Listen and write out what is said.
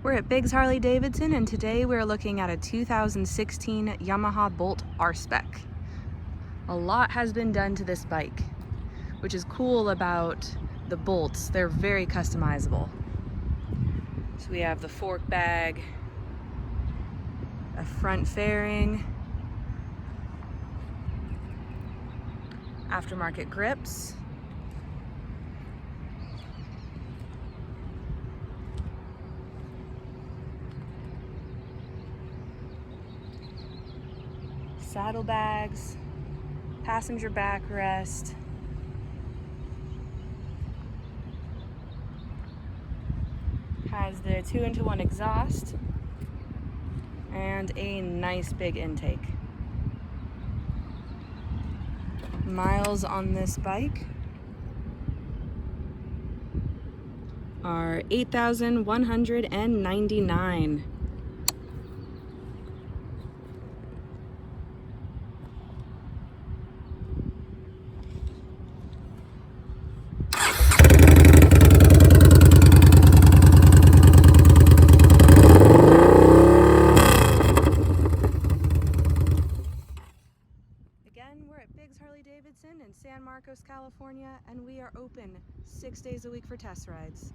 We're at Biggs Harley Davidson, and today we're looking at a 2016 Yamaha Bolt R-Spec. A lot has been done to this bike, which is cool about the bolts. They're very customizable. So we have the fork bag, a front fairing, aftermarket grips, saddlebags, passenger backrest, has the 2-in-1 exhaust, and a nice big intake. Miles on this bike are 8,199. Again, we're at Biggs Harley Davidson in San Marcos, California, and we are open 6 days a week for test rides.